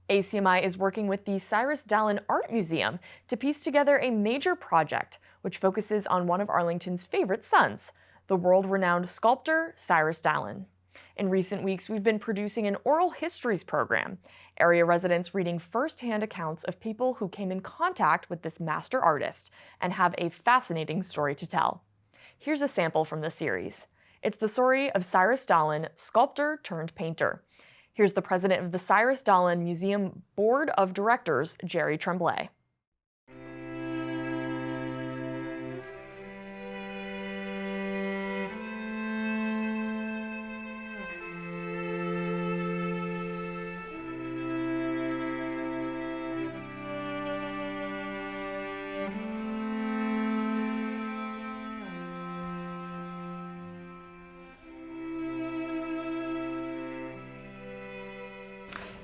ACMi is working with the Cyrus Dallin Art Museum to piece together a major project which focuses on one of Arlington's favorite sons, the world-renowned sculptor Cyrus Dallin. In recent weeks, we've been producing an oral histories program, area residents reading first-hand accounts of people who came in contact with this master artist and have a fascinating story to tell. Here's a sample from the series. It's the story of Cyrus Dallin, sculptor turned painter. Here's the president of the Cyrus Dallin Museum Board of Directors, Geri Tremblay.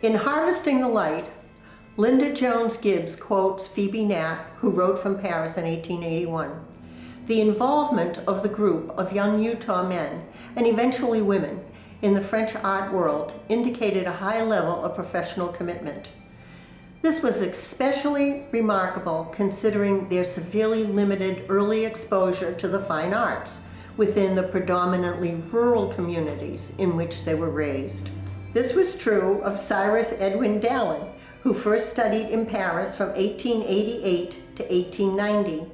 In Harvesting the Light, Linda Jones Gibbs quotes Phoebe Nat, who wrote from Paris in 1881. The involvement of the group of young Utah men, and eventually women, in the French art world indicated a high level of professional commitment. This was especially remarkable considering their severely limited early exposure to the fine arts within the predominantly rural communities in which they were raised. This was true of Cyrus Edwin Dallin, who first studied in Paris from 1888 to 1890.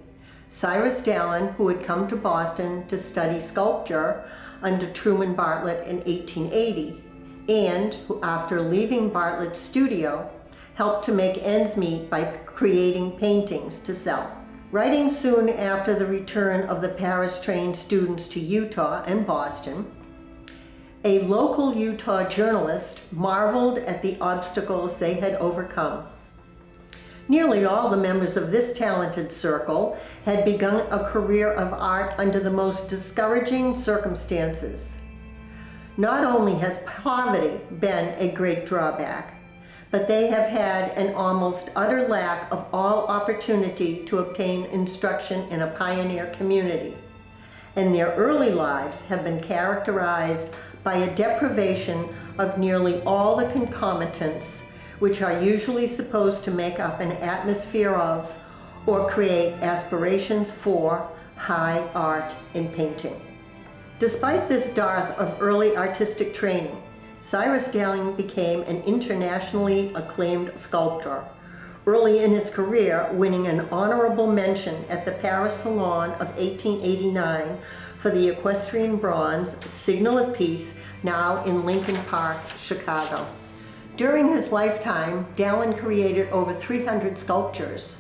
Cyrus Dallin, who had come to Boston to study sculpture under Truman Bartlett in 1880, and who, after leaving Bartlett's studio, helped to make ends meet by creating paintings to sell. Writing soon after the return of the Paris-trained students to Utah and Boston, a local Utah journalist marveled at the obstacles they had overcome. Nearly all the members of this talented circle had begun a career of art under the most discouraging circumstances. Not only has poverty been a great drawback, but they have had an almost utter lack of all opportunity to obtain instruction in a pioneer community, and their early lives have been characterized by a deprivation of nearly all the concomitants which are usually supposed to make up an atmosphere of or create aspirations for high art in painting. Despite this dearth of early artistic training, Cyrus Dallin became an internationally acclaimed sculptor, early in his career winning an honorable mention at the Paris Salon of 1889 for the equestrian bronze Signal of Peace, now in Lincoln Park, Chicago. During his lifetime, Dallin created over 300 sculptures.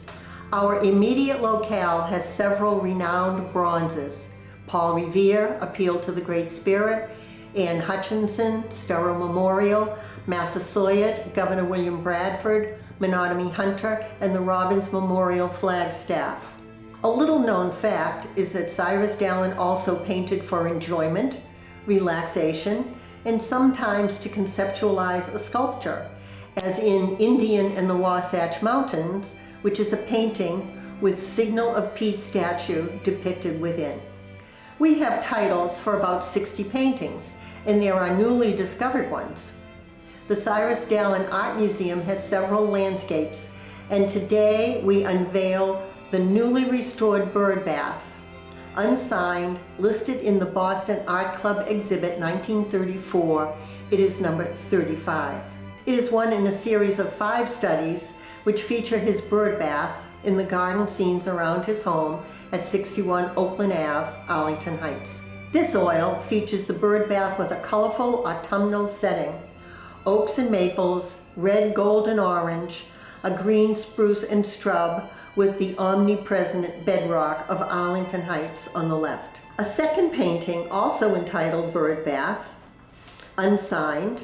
Our immediate locale has several renowned bronzes. Paul Revere, Appeal to the Great Spirit, Anne Hutchinson, Stowe Memorial, Massasoit, Governor William Bradford, Menominee Hunter, and the Robbins Memorial Flagstaff. A little known fact is that Cyrus Dallin also painted for enjoyment, relaxation, and sometimes to conceptualize a sculpture, as in Indian and the Wasatch Mountains, which is a painting with Signal of Peace statue depicted within. We have titles for about 60 paintings, and there are newly discovered ones. The Cyrus Dallin Art Museum has several landscapes, and today we unveil the newly restored bird bath, unsigned, listed in the Boston Art Club exhibit 1934. It is number 35. It is one in a series of 5 studies which feature his bird bath in the garden scenes around his home at 61 Oakland Ave, Arlington Heights. This oil features the bird bath with a colorful autumnal setting, oaks and maples, red, gold, and orange, a green spruce and scrub, with the omnipresent bedrock of Arlington Heights on the left. A second painting, also entitled Bird Bath, unsigned,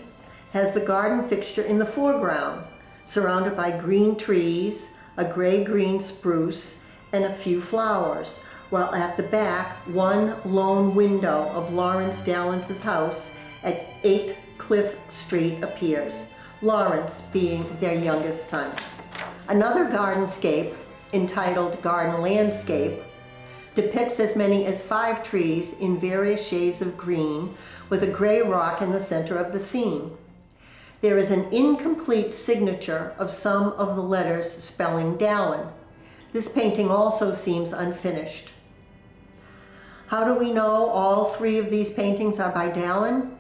has the garden fixture in the foreground, surrounded by green trees, a gray-green spruce, and a few flowers, while at the back, one lone window of Lawrence Dallin's house at 8 Cliff Street appears, Lawrence being their youngest son. Another gardenscape, entitled Garden Landscape, depicts as many as 5 trees in various shades of green with a gray rock in the center of the scene. There is an incomplete signature of some of the letters spelling Dallin. This painting also seems unfinished. How do we know all three of these paintings are by Dallin?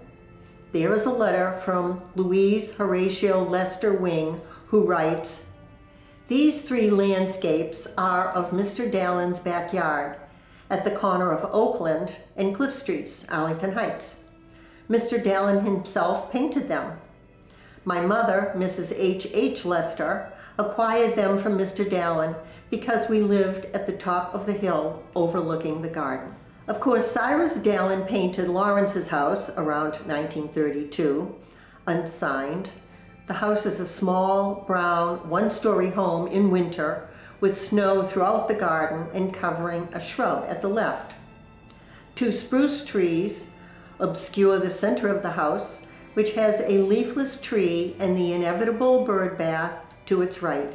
There is a letter from Louise Horatio Lester Wing, who writes, "These three landscapes are of Mr. Dallin's backyard at the corner of Oakland and Cliff Streets, Arlington Heights. Mr. Dallin himself painted them. My mother, Mrs. H. Lester, acquired them from Mr. Dallin because we lived at the top of the hill overlooking the garden." Of course, Cyrus Dallin painted Lawrence's house around 1932, unsigned. The house is a small, brown, one-story home in winter with snow throughout the garden and covering a shrub at the left. Two spruce trees obscure the center of the house, which has a leafless tree and the inevitable bird bath to its right.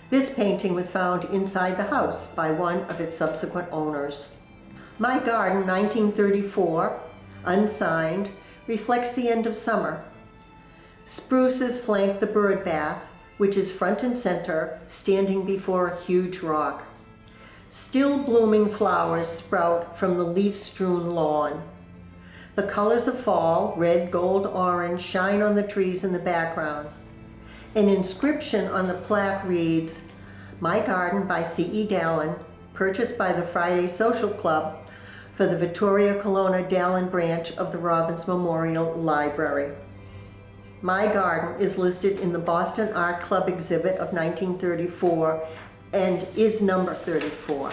This painting was found inside the house by one of its subsequent owners. My Garden, 1934, unsigned, reflects the end of summer. Spruces flank the bird bath, which is front and center, standing before a huge rock. Still blooming flowers sprout from the leaf-strewn lawn. The colors of fall, red, gold, orange, shine on the trees in the background. An inscription on the plaque reads, "My Garden by C.E. Dallin, purchased by the Friday Social Club for the Vittoria Colonna Dallin branch of the Robbins Memorial Library." My Garden is listed in the Boston Art Club exhibit of 1934 and is number 34.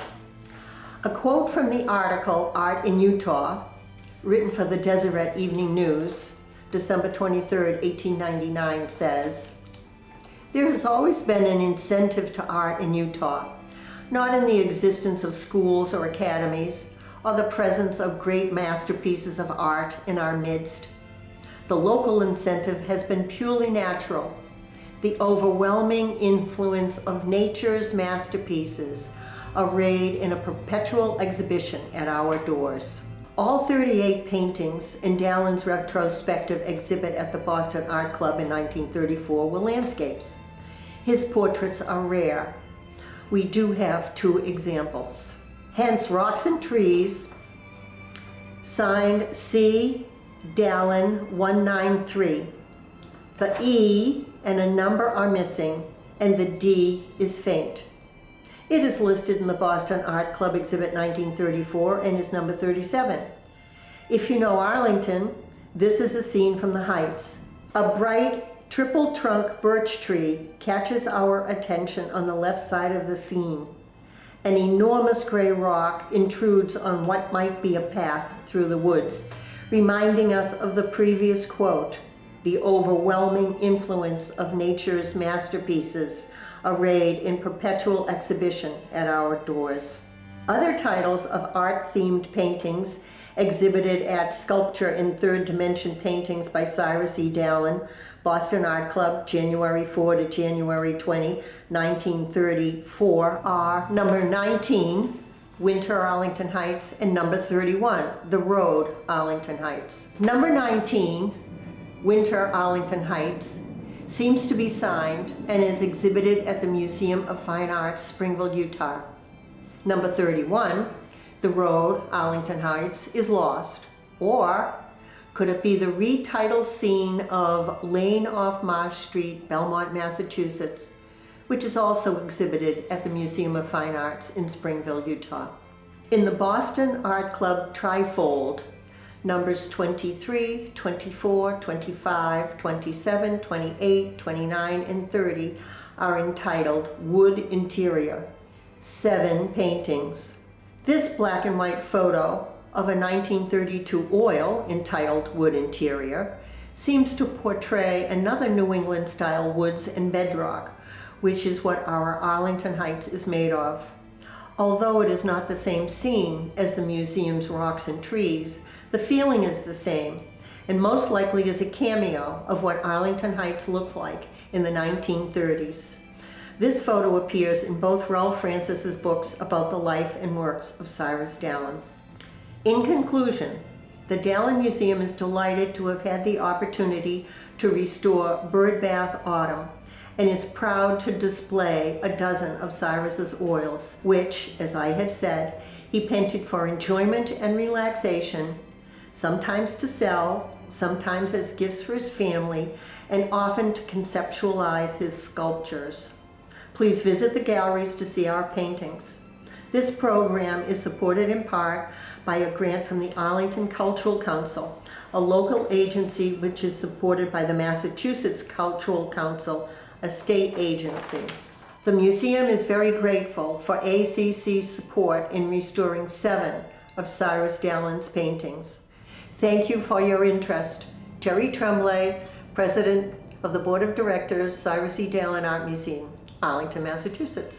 A quote from the article Art in Utah, written for the Deseret Evening News, December 23, 1899, says, "There has always been an incentive to art in Utah, not in the existence of schools or academies, or the presence of great masterpieces of art in our midst. The local incentive has been purely natural, the overwhelming influence of nature's masterpieces arrayed in a perpetual exhibition at our doors." All 38 paintings in Dallin's retrospective exhibit at the Boston Art Club in 1934 were landscapes. His portraits are rare. We do have 2 examples. Hence, Rocks and Trees, signed C. Dallin 193. The E and a number are missing, and the D is faint. It is listed in the Boston Art Club exhibit 1934 and is number 37. If you know Arlington, this is a scene from the Heights. A bright triple-trunk birch tree catches our attention on the left side of the scene. An enormous gray rock intrudes on what might be a path through the woods, reminding us of the previous quote, "The overwhelming influence of nature's masterpieces arrayed in perpetual exhibition at our doors." Other titles of art-themed paintings exhibited at Sculpture in Third Dimension Paintings by Cyrus E. Dallin, Boston Art Club, January 4 to January 20, 1934, are number 19, Winter, Arlington Heights, and number 31, The Road, Arlington Heights. Number 19, Winter, Arlington Heights, seems to be signed and is exhibited at the Museum of Fine Arts, Springville, Utah. Number 31, The Road, Arlington Heights, is lost. Or could it be the retitled scene of Lane off Marsh Street, Belmont, Massachusetts, which is also exhibited at the Museum of Fine Arts in Springville, Utah? In the Boston Art Club trifold, numbers 23, 24, 25, 27, 28, 29, and 30 are entitled Wood Interior, 7 paintings. This black and white photo of a 1932 oil entitled Wood Interior seems to portray another New England style woods and bedrock, which is what our Arlington Heights is made of. Although it is not the same scene as the museum's Rocks and Trees, the feeling is the same, and most likely is a cameo of what Arlington Heights looked like in the 1930s. This photo appears in both Ralph Francis's books about the life and works of Cyrus Dallin. In conclusion, The Dallin Museum is delighted to have had the opportunity to restore Birdbath Autumn and is proud to display a dozen of Cyrus's oils, which, as I have said, he painted for enjoyment and relaxation, sometimes to sell, sometimes as gifts for his family, and often to conceptualize his sculptures. Please visit the galleries to see our paintings. This program is supported in part by a grant from the Arlington Cultural Council, a local agency which is supported by the Massachusetts Cultural Council, a state agency. The museum is very grateful for ACC's support in restoring 7 of Cyrus Dallin's paintings. Thank you for your interest. Geri Tremblay, President of the Board of Directors, Cyrus Dallin Art Museum, Arlington, Massachusetts.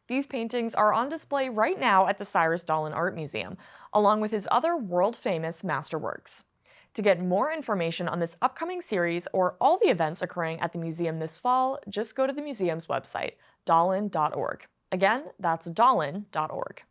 These paintings are on display right now at the Cyrus Dallin Art Museum, along with his other world-famous masterworks. To get more information on this upcoming series or all the events occurring at the museum this fall, just go to the museum's website, dallin.org. Again, that's dallin.org.